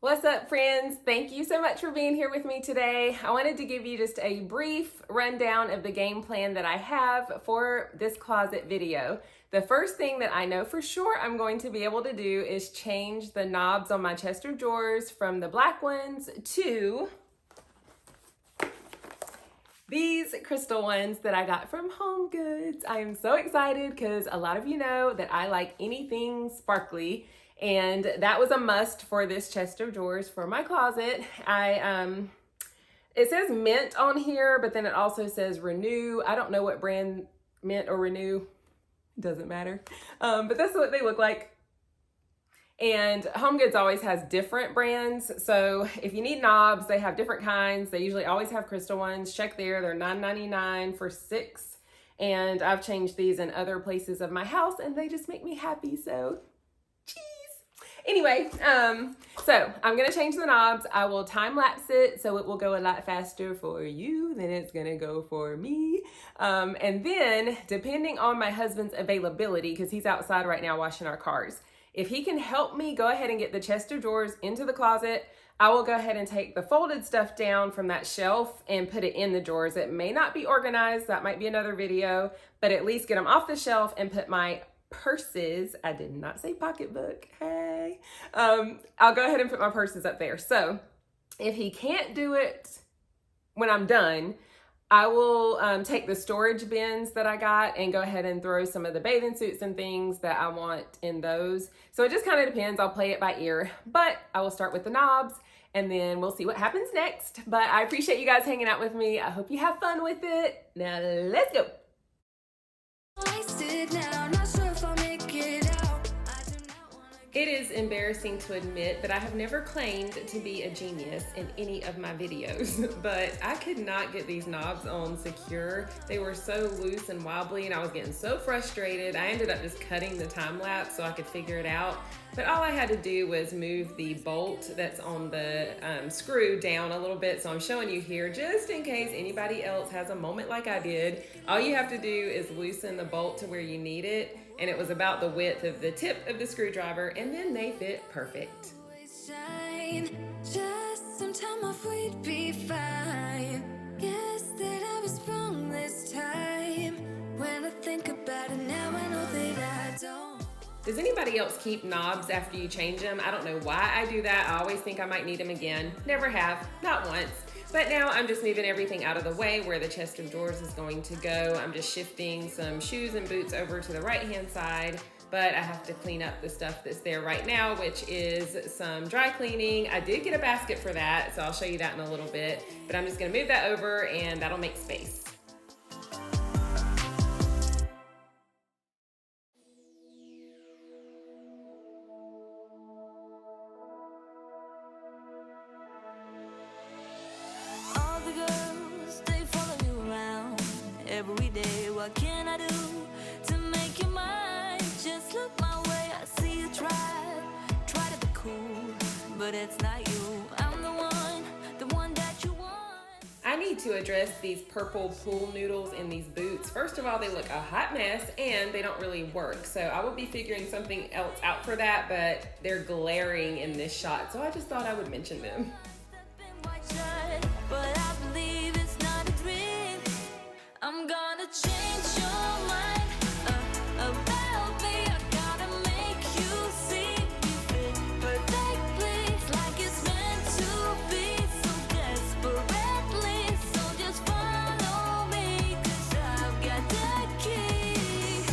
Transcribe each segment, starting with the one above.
What's up, friends? Thank you so much for being here with me today. I wanted to give you just a brief rundown of the game plan that I have for this closet video. The first thing that I know for sure I'm going to be able to do is change the knobs on my chest of drawers from the black ones to these crystal ones that I got from HomeGoods. I am so excited because a lot of you know that I like anything sparkly, and that was a must for this chest of drawers for my closet. It says Mint on here, but then it also says Renew. I don't know what brand, Mint or Renew, doesn't matter. But that's what they look like. And HomeGoods always has different brands. So if you need knobs, they have different kinds. They usually always have crystal ones. Check there, they're $9.99 for 6. And I've changed these in other places of my house and they just make me happy, so cheese. Anyway, so I'm gonna change the knobs. I will time lapse it so it will go a lot faster for you than it's gonna go for me. And then depending on my husband's availability, because he's outside right now washing our cars, if he can help me go ahead and get the chest of drawers into the closet, I will go ahead and take the folded stuff down from that shelf and put it in the drawers. It may not be organized, that might be another video, but at least get them off the shelf and put my purses, I did not say pocketbook, hey. I'll go ahead and put my purses up there. So if he can't do it when I'm done, I will take the storage bins that I got and go ahead and throw some of the bathing suits and things that I want in those. So it just kind of depends. I'll play it by ear, but I will start with the knobs and then we'll see what happens next. But I appreciate you guys hanging out with me. I hope you have fun with it. Now let's go. It is embarrassing to admit that I have never claimed to be a genius in any of my videos, but I could not get these knobs on secure. They were so loose and wobbly and I was getting so frustrated. I ended up just cutting the time lapse so I could figure it out. But all I had to do was move the bolt that's on the screw down a little bit. So I'm showing you here just in case anybody else has a moment like I did. All you have to do is loosen the bolt to where you need it. And it was about the width of the tip of the screwdriver, and then they fit perfect. Just some time off, we'd be fine. Guess that I was wrong this time. When I think about it now, I know that I don't. Does anybody else keep knobs after you change them? I don't know why I do that. I always think I might need them again. Never have, not once. But now I'm just moving everything out of the way where the chest of drawers is going to go. I'm just shifting some shoes and boots over to the right-hand side, but I have to clean up the stuff that's there right now, which is some dry cleaning. I did get a basket for that, so I'll show you that in a little bit, but I'm just gonna move that over and that'll make space. Every day, what can I do to make you mine? Just look my way, I see you try to be cool, but it's not you. I'm the one that you want. I need to address these purple pool noodles in these boots. First of all, they look a hot mess and they don't really work. So I will be figuring something else out for that, but they're glaring in this shot. So I just thought I would mention them. But I believe it's not a dream. I'm gonna change your mind about me. I gotta make you see you fit perfectly, like it's meant to be, so desperately. So just follow me, 'cause I've got the key.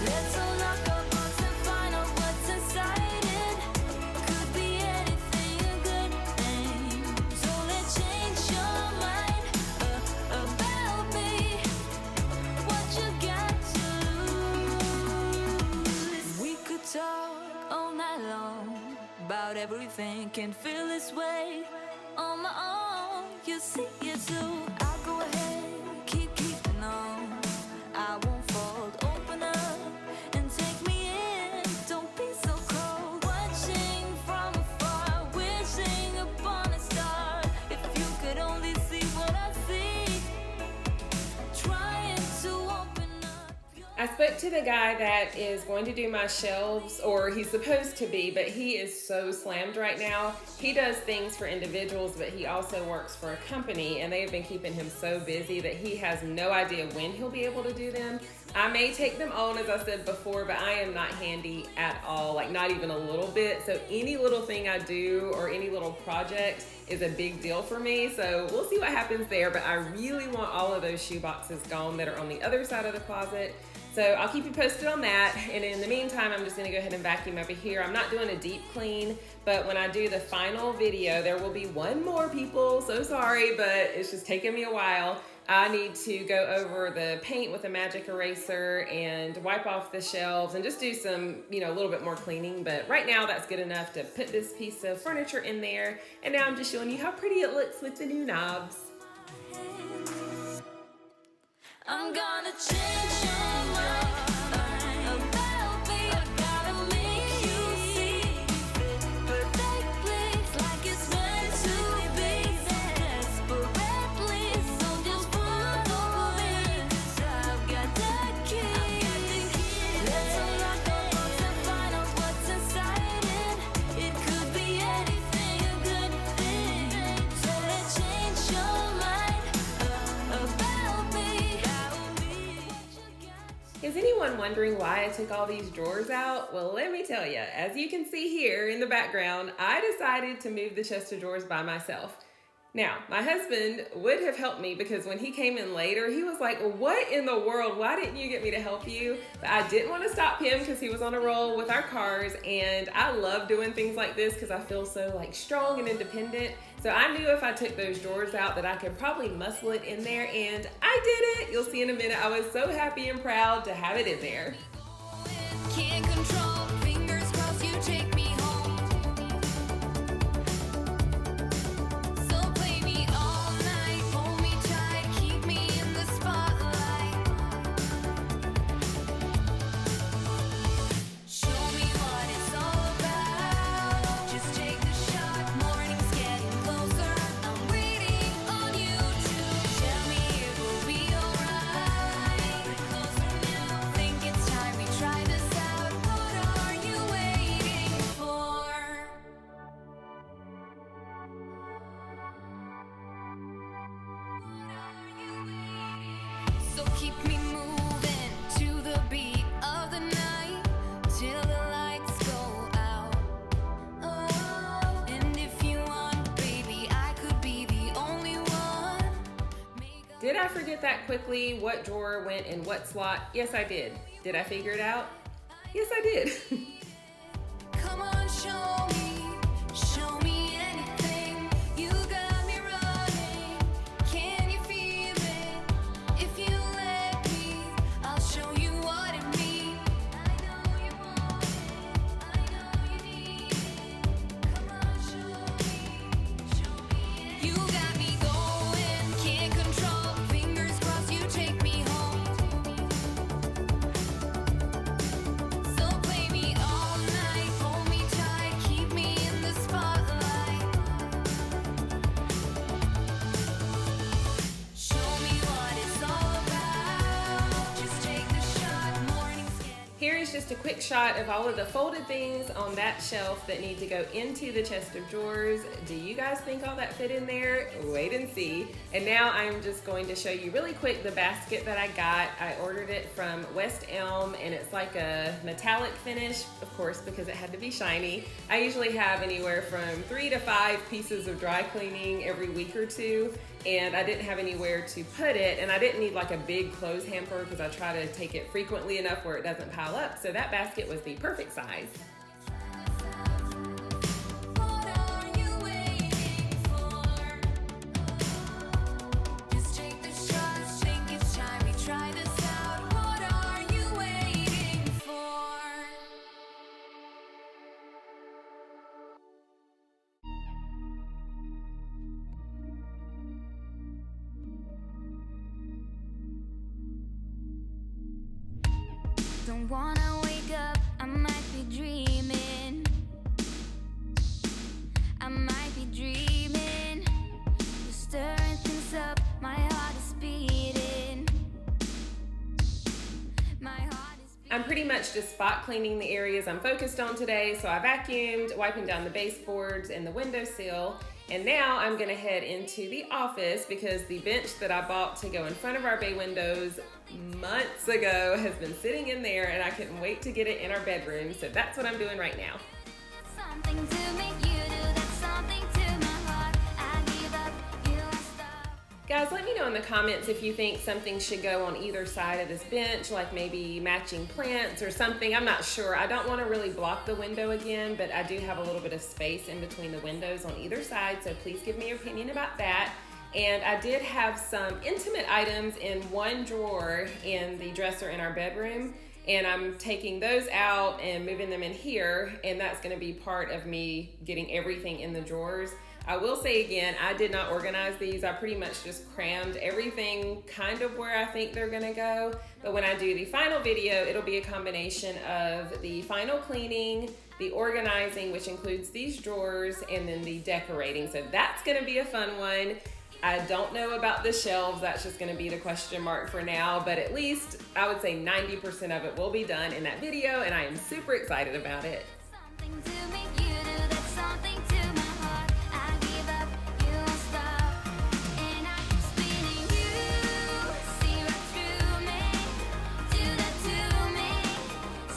Let's unlock our box and find out what's inside it. Could be anything, a good thing. So let's change your mind about me. Talk all night long about everything, can feel this way on my own. You see it too. I'll go ahead, keeping on. I won't fold, open up and take me in. Don't be so cold, watching from afar, wishing upon a star. If you could only see what I see, trying to open up. I spoke to the guy that is going to do my shelves, or he's supposed to be, but he is so slammed right now. He does things for individuals, but he also works for a company, and they have been keeping him so busy that he has no idea when he'll be able to do them. I may take them on, as I said before, but I am not handy at all, like not even a little bit. So any little thing I do or any little project is a big deal for me. So we'll see what happens there, but I really want all of those shoe boxes gone that are on the other side of the closet. So I'll keep you posted on that. And in the meantime, I'm just gonna go ahead and vacuum over here. I'm not doing a deep clean, but when I do the final video, there will be one more, people. So sorry, but it's just taking me a while. I need to go over the paint with a magic eraser and wipe off the shelves and just do some, a little bit more cleaning. But right now that's good enough to put this piece of furniture in there. And now I'm just showing you how pretty it looks with the new knobs. I'm gonna change your mind about me. I gotta make you see perfectly like it's meant to be. Desperately, so just follow me. 'Cause I've got the key. Let's unlock the box and find out what's inside it. It could be anything, a good thing. So let's change your mind about me. Is anyone wondering why I took all these drawers out? Well, let me tell you. As you can see here in the background, I decided to move the chest of drawers by myself. Now, my husband would have helped me because when he came in later, he was like, what in the world? Why didn't you get me to help you? But I didn't want to stop him because he was on a roll with our cars, and I love doing things like this because I feel so strong and independent. So I knew if I took those drawers out that I could probably muscle it in there, and I did it. You'll see in a minute. I was so happy and proud to have it in there. Can't control, fingers crossed you take me home. So play me all night, hold me tight, keep me in the spotlight. Show me what it's all about. Just take the shot, morning's getting closer. I'm waiting on you to tell me it will be alright. Get closer now, think it's time we try this out. What are you waiting for? So keep me moving to the beat of the night till the lights go out. Oh, and if you want, baby, I could be the only one. Did I forget that quickly? What drawer went in what slot? Yes, I did. Did I figure it out? Yes, I did. Come on, show me anything. You got me running. Can you feel it? If you let me, I'll show you what it means. I know you want it. I know you need it. Come on, show me. You got me going. Can't control. Fingers crossed you take me home. So play me all night, hold me tight, keep me in the spotlight. Show me what it's all about. Just take the shot, morning's getting. Here is just a quick shot of all of the folded things on that shelf that need to go into the chest of drawers. Do you guys think all that fit in there? Wait and see. And now I'm just going to show you really quick the basket that I got. I ordered it from West Elm, and it's like a metallic finish, of course, because it had to be shiny. I usually have anywhere from 3 to 5 pieces of dry cleaning every week or two, and I didn't have anywhere to put it, and I didn't need like a big clothes hamper because I try to take it frequently enough where it doesn't pile up. So that basket was the perfect size. What are you waiting for? Just take the shot, think it's time we try this out. What are you waiting for? Don't wanna wake up, I might be dreaming. I might be dreaming. You're stirring things up, my heart is beating. My heart is much just spot cleaning the areas I'm focused on today. So I vacuumed, wiping down the baseboards and the windowsill. And now I'm gonna head into the office because the bench that I bought to go in front of our bay windows months ago has been sitting in there, and I couldn't wait to get it in our bedroom. So that's what I'm doing right now. Something to make you do that, something to my heart. I give up, you won't stop. Guys, let me know in the comments if you think something should go on either side of this bench, like maybe matching plants or something. I'm not sure. I don't want to really block the window again, but I do have a little bit of space in between the windows on either side, so please give me your opinion about that. And I did have some intimate items in one drawer in the dresser in our bedroom, and I'm taking those out and moving them in here, and that's going to be part of me getting everything in the drawers. I will say again, I did not organize these. I pretty much just crammed everything kind of where I think they're gonna go. But when I do the final video, it'll be a combination of the final cleaning, the organizing, which includes these drawers, and then the decorating. So that's gonna be a fun one. I don't know about the shelves. That's just gonna be the question mark for now, but at least I would say 90% of it will be done in that video, and I am super excited about it. Something to make you do that, something to my heart. I give up, you won't stop. And I keep spinning you, see right through me, do that to me.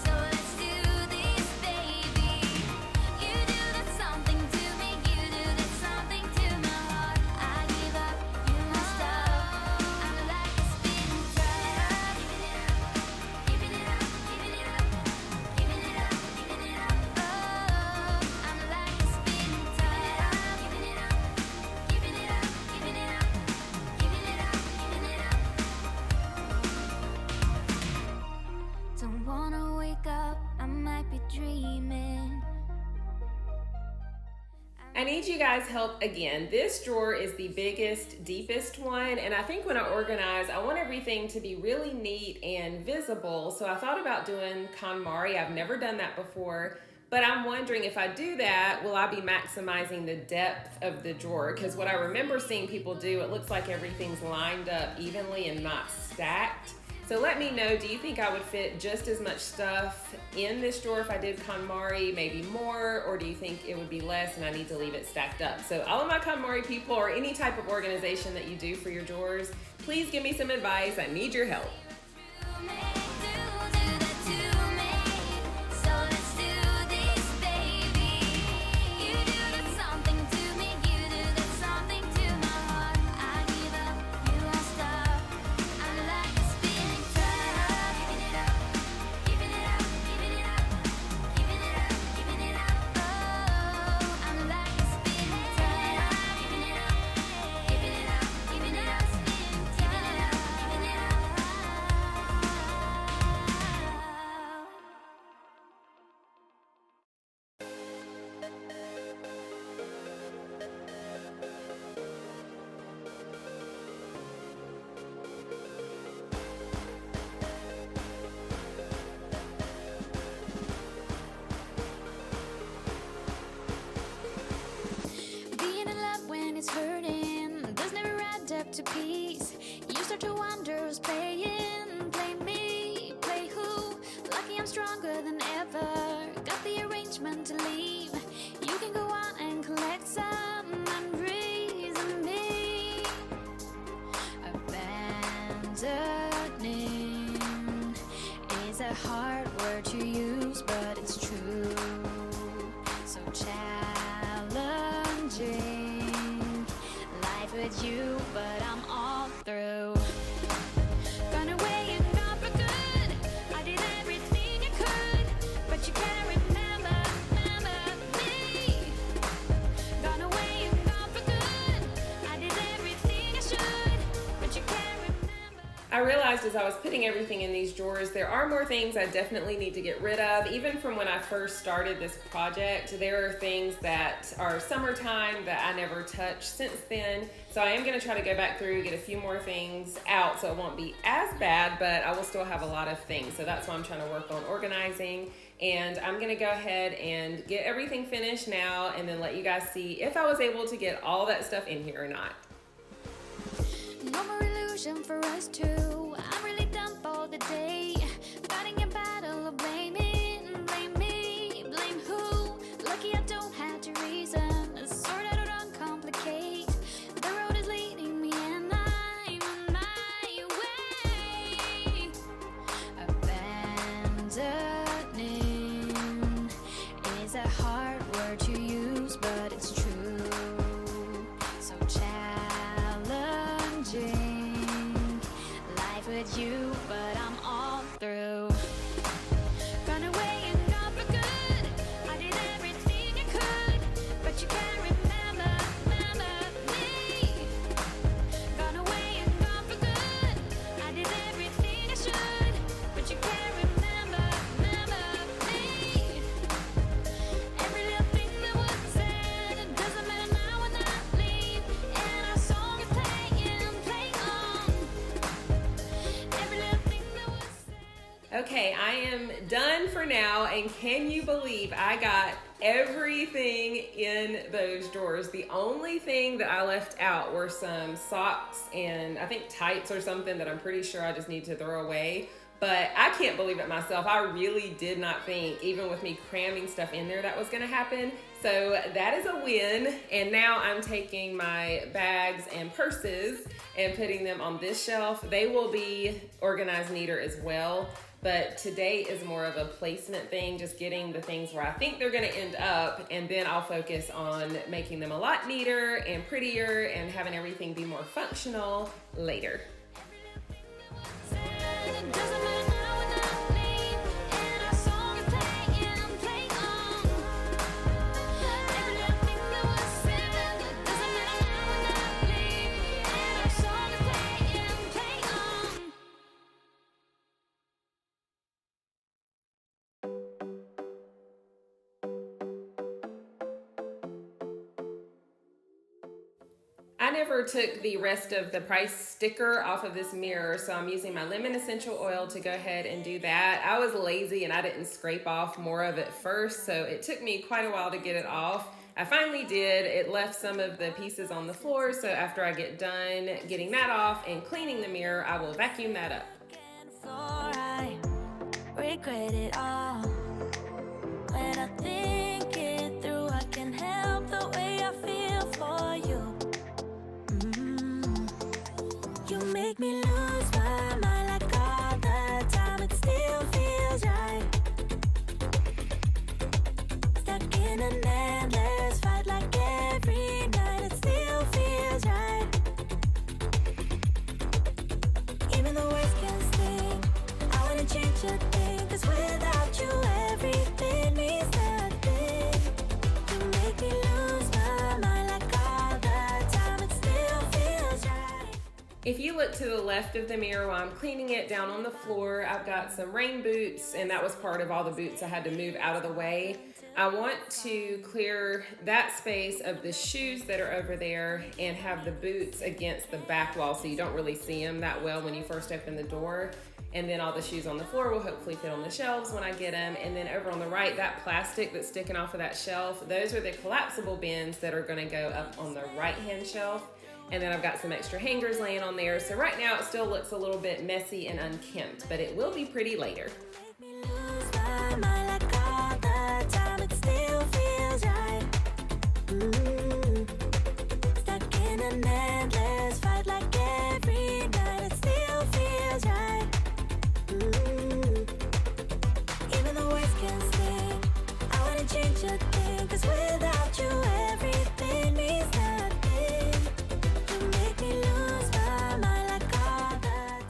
So let's do this, baby. You do that something to me, you do that something to my heart. I give up, you won't stop. I'm like a spinning top. Giving it up, giving it up, giving it up, giving it up. Oh, I'm like a spinning top. Giving it up, giving it up, giving it up, giving it up, giving it up. Don't wanna wake up, I might be dreaming. I need you guys' help again. This drawer is the biggest, deepest one, and I think when I organize, I want everything to be really neat and visible. So I thought about doing KonMari. I've never done that before, but I'm wondering if I do that, will I be maximizing the depth of the drawer? Because what I remember seeing people do, it looks like everything's lined up evenly and not stacked. So let me know, do you think I would fit just as much stuff in this drawer if I did KonMari, maybe more, or do you think it would be less and I need to leave it stacked up? So all of my KonMari people, or any type of organization that you do for your drawers, please give me some advice. I need your help. Do that to me. So let's do this, baby. You do that something to me, you do that something to my heart. I give up, you won't stop. I'm like a spinning top. Giving it up, giving it up, giving it up, giving it up, giving it up. Oh, I'm like a spinning top. Giving it up, giving it up, giving it up, spinning top. Giving it up. Being in love when it's hurting does never add up to peace. You start to wonder who's playing. Play me, play who? Lucky I'm stronger than ever. Got the arrangement to leave. You can go on and collect some and reason me. Abandoning is a hard word to use, but it's true. So challenging life with you, but I'm all through. Run away and gone for good. I did everything I could, but you can't remember me. Gone away and gone for good. I did everything I should, but you can't remember. I realized as I was putting everything in these drawers, there are more things I definitely need to get rid of. Even from when I first started this project, there are things that are summertime that I never touched since then. So I am gonna try to go back through, get a few more things out so it won't be as bad, but I will still have a lot of things. So that's why I'm trying to work on organizing. And I'm gonna go ahead and get everything finished now and then let you guys see if I was able to get all that stuff in here or not. No more illusion for us two. I'm really done for the day. Fighting a battle of blame. Okay, I am done for now, and can you believe I got everything in those drawers? The only thing that I left out were some socks and I think tights or something that I'm pretty sure I just need to throw away. But I can't believe it myself. I really did not think, even with me cramming stuff in there, that was gonna happen. So that is a win. And now I'm taking my bags and purses and putting them on this shelf. They will be organized neater as well. But today is more of a placement thing, just getting the things where I think they're gonna end up, and then I'll focus on making them a lot neater and prettier and having everything be more functional later. I never took the rest of the price sticker off of this mirror, so I'm using my lemon essential oil to go ahead and do that. I was lazy and I didn't scrape off more of it first, so it took me quite a while to get it off. I finally did. It left some of the pieces on the floor, so after I get done getting that off and cleaning the mirror, I will vacuum that up. I regret it all. When I think it through, I can help the way I feel for you. You make me lose my mind like all the time. It still feels right. Stuck in an endless fight like every night. It still feels right. Even the worst can sting. I wanna change a thing, 'cause without you everything means nothing. You make me lose my mind like all the time. It still feels right. If you look to the left of the mirror while I'm cleaning it down on the floor, I've got some rain boots, and that was part of all the boots I had to move out of the way. I want to clear that space of the shoes that are over there and have the boots against the back wall so you don't really see them that well when you first open the door. And then all the shoes on the floor will hopefully fit on the shelves when I get them. And then over on the right, that plastic that's sticking off of that shelf, those are the collapsible bins that are gonna go up on the right-hand shelf. And then I've got some extra hangers laying on there. So right now it still looks a little bit messy and unkempt, but it will be pretty later. Make me lose my mind like all the time. It still feels right. Stuck in an endless fight like every night. It still feels right. Even the worst can sting. I wanna change a thing, 'cause without you everything means nothing. You make me lose my mind like all the time.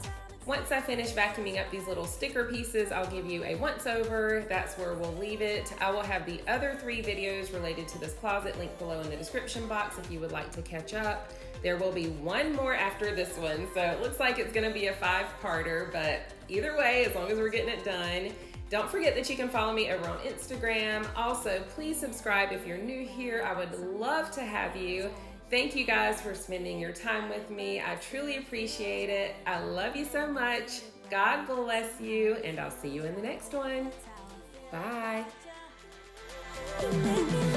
Once I finish vacuuming up these little sticker pieces, I'll give you a once over. That's where we'll leave it. I will have the other 3 videos related to this closet linked below in the description box if you would like to catch up. There will be one more after this one, so it looks like it's gonna be a 5-parter, but either way, as long as we're getting it done. Don't forget that you can follow me over on Instagram. Also, please subscribe if you're new here. I would love to have you. Thank you guys for spending your time with me. I truly appreciate it. I love you so much. God bless you, and I'll see you in the next one. Bye. You make me